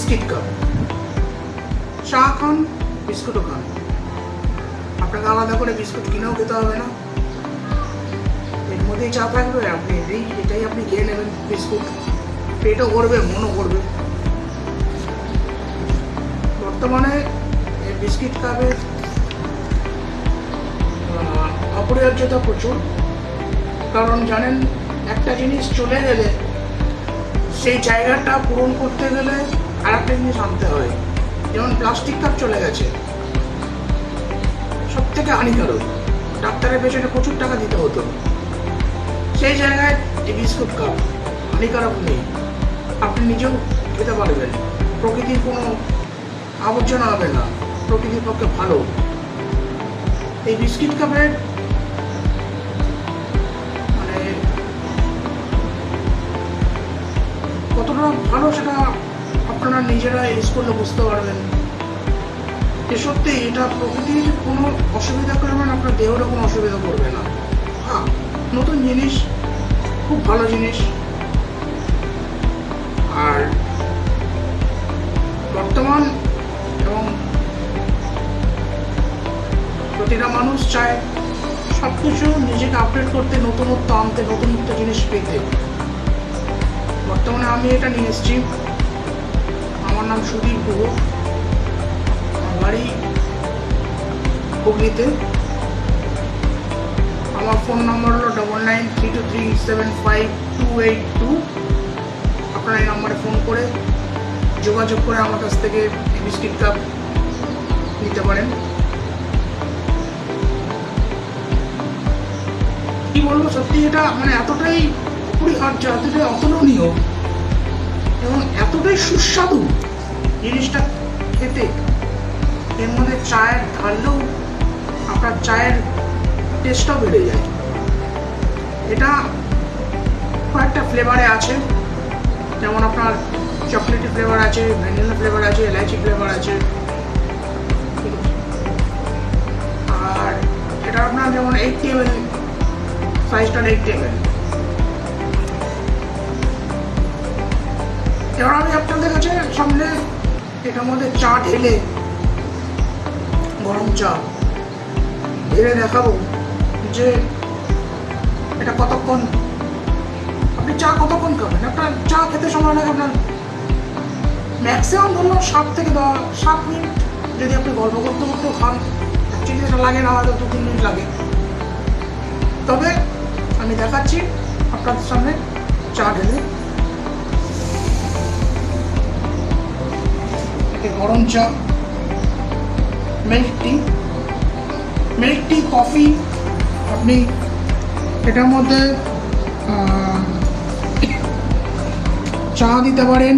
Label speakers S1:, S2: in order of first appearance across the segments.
S1: Biscuit cup, চা খান, বিস্কুটও খান, আপনাকে আলাদা করে বিস্কুট কিনেও খেতে হবে না, এর মধ্যেই চা থাকবে, আপনি এটাই আপনি খেয়ে নেবেন। বিস্কুট পেটও করবে, মনও করবে। বর্তমানে এই বিস্কিট কাপের অপরিহার্যতা প্রচুর, কারণ জানেন একটা জিনিস চলে গেলে সেই জায়গাটা পূরণ করতে গেলে আর একটা জিনিস আনতে হয়। যেমন প্লাস্টিক কাপ চলে গেছে, সব থেকে হানিকারক, ডাক্তারের পেছনে প্রচুর টাকা দিতে হতো, সেই জায়গায় এই বিস্কুট কাপ হানিকারক নেই, আপনি নিজেও খেতে পারবেন, প্রকৃতির কোনো আবর্জনা হবে না, প্রকৃতির পক্ষে ভালো। এই বিস্কিট কাপের মানে কতটা ভালো সেটা আপনারা নিজেরা ইউজ করলে বুঝতে পারবেন যে সত্যি এটা প্রকৃতির কোনো অসুবিধা করবে না, আপনার দেহেরও কোনো অসুবিধা করবে না। হ্যাঁ, নতুন জিনিস, খুব ভালো জিনিস। আর বর্তমান এবং প্রতিটা মানুষ চায় সব কিছু নিজেকে আপডেট করতে, নতুনত্ব আনতে, নতুনত্ব জিনিস পেতে। বর্তমানে আমি এটা নিয়ে এসেছি। আমার নাম সুদীপ গুহ, আমার বাড়ি হুগলিতে। আমার ফোন নম্বর হলো 9932375282। আপনারা এই নম্বরে ফোন করে যোগাযোগ করে আমার কাছ থেকে এই বিস্কিট কাপ নিতে পারেন। কি বলবো, সত্যি এটা মানে এতটাই অপরিহার্য, এতটাই অতুলনীয় এবং এতটাই সুস্বাদু জিনিসটা খেতে। এর মধ্যে চায়ের ঢাললেও আপনার চায়ের টেস্টটাও বেড়ে যায়। এটা কয়েকটা ফ্লেভারে আছে, যেমন আপনার চকলেটি ফ্লেভার আছে, ভ্যানিলা ফ্লেভার আছে, এলাচি ফ্লেভার আছে। আর এটা আপনার যেমন 80 ml সাইজটা 80 ml। এবার আমি আপনাদের কাছে সামনে এটার মধ্যে চা ঢেলে, গরম চা ঢেলে দেখাবো যে এটা কতক্ষণ, আপনি চা কতক্ষণ খাবেন। আপনার চা খেতে সময় লাগে আপনার ম্যাক্সিমাম ধরুন 7 থেকে 7 মিনিট। যদি আপনি গল্প করতে করতেও খান, অ্যাকচুয়ালি এটা লাগে না, হয়তো 2-3 মিনিট লাগে। তবে আমি দেখাচ্ছি আপনাদের সামনে চা ঢেলে। গরম চা, মিল্ক টি, কফি, আপনি এটার মধ্যে চা দিতে পারেন,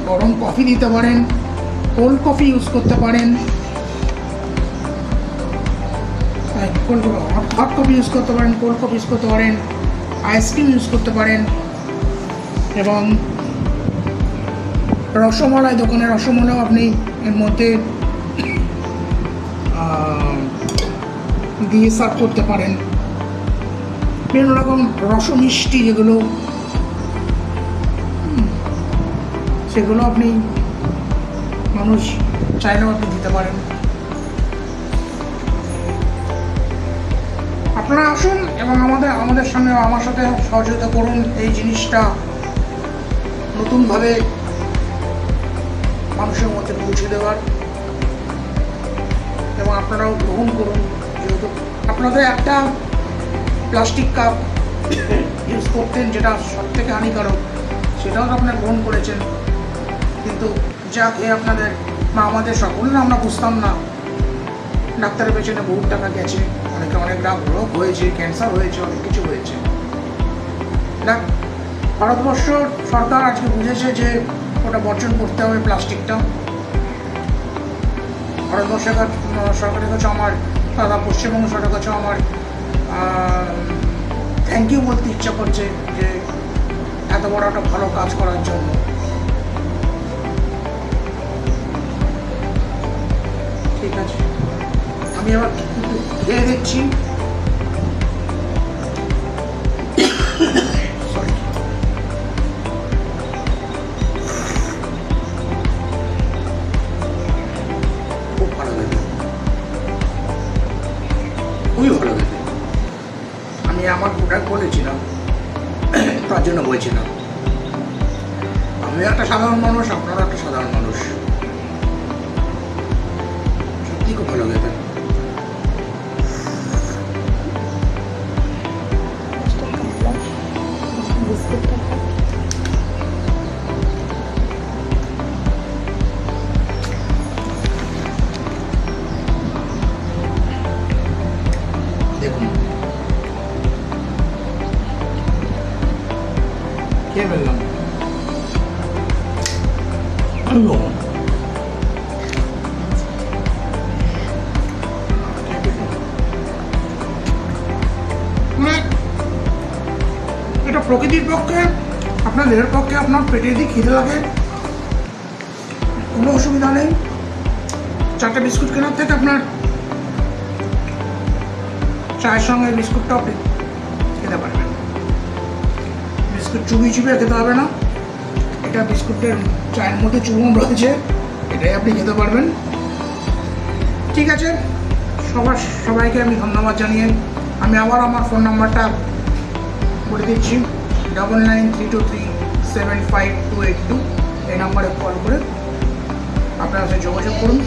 S1: গরম কফি দিতে পারেন, কোল্ড কফি ইউজ করতে পারেন, হট কফি ইউজ করতে পারেন, কোল্ড কফি ইউজ করতে পারেন, আইসক্রিম ইউজ করতে পারেন, এবং রসমালাই, দোকানের রসমালাইও আপনি এর মধ্যে দিয়ে সার্ভ করতে পারেন। বিভিন্ন রকম রসমিষ্টি যেগুলো, সেগুলো আপনি মানুষ চাইলেও আপনি দিতে পারেন। আপনারা আসুন এবং আমাদের সঙ্গে, আমার সাথে সহযোগিতা করুন এই জিনিসটা নতুনভাবে মানুষের মধ্যে পৌঁছে দেওয়ার, এবং আপনারাও গ্রহণ করুন। যেহেতু আপনাদের একটা প্লাস্টিক কাপ ইউজ করতেন, যেটা সব থেকে হানিকারক, সেটাও তো আপনারা গ্রহণ করেছেন। কিন্তু যা খেয়ে আপনাদের বা আমাদের সকলের আমরা বুঝতাম না, ডাক্তারের পেছনে বহু টাকা গেছে, অনেকে অনেক রোগ হয়েছে, ক্যান্সার হয়েছে, অনেক কিছু হয়েছে। দেখ, ভারতবর্ষ সরকার আজকে বুঝেছে যে ওটা বর্জন করতে হবে প্লাস্টিকটা। ভারতবর্ষ সরকারের কাছে আমার, তথা পশ্চিমবঙ্গ সরকারের কাছে আমার থ্যাংক ইউ বলতে ইচ্ছা করছে যে এত বড় একটা ভালো কাজ করার জন্য। ঠিক আছে, আমি আবার খেয়ে দেখছি। আমার প্রোডাক্ট বলেছিলাম, তার জন্য বলছিলাম। আমি একটা সাধারণ মানুষ, আপনারা একটা সাধারণ মানুষ। সত্যি খুব ভালো খেতে। দেখুন খেয়ে ফেললাম। এটা প্রকৃতির পক্ষে, আপনার দেহের পক্ষে, আপনার পেটে যদি খিদে লাগে কোনো অসুবিধা নেই। 4টে বিস্কুট কেনার থেকে আপনার চায়ের সঙ্গে বিস্কুটটাও খেতে পারবেন। বিস্কুট চুবিয়ে চুবিয়ে খেতে হবে না, এটা বিস্কুটের চায়ের মধ্যে চুবন রয়েছে, এটাই আপনি খেতে পারবেন। ঠিক আছে, সবাইকে আমি ধন্যবাদ জানিয়ে আমি আবার আমার ফোন নাম্বারটা বলে দিচ্ছি, 9932375282। এই নাম্বারে কল করে আপনারা সাথে যোগাযোগ করুন।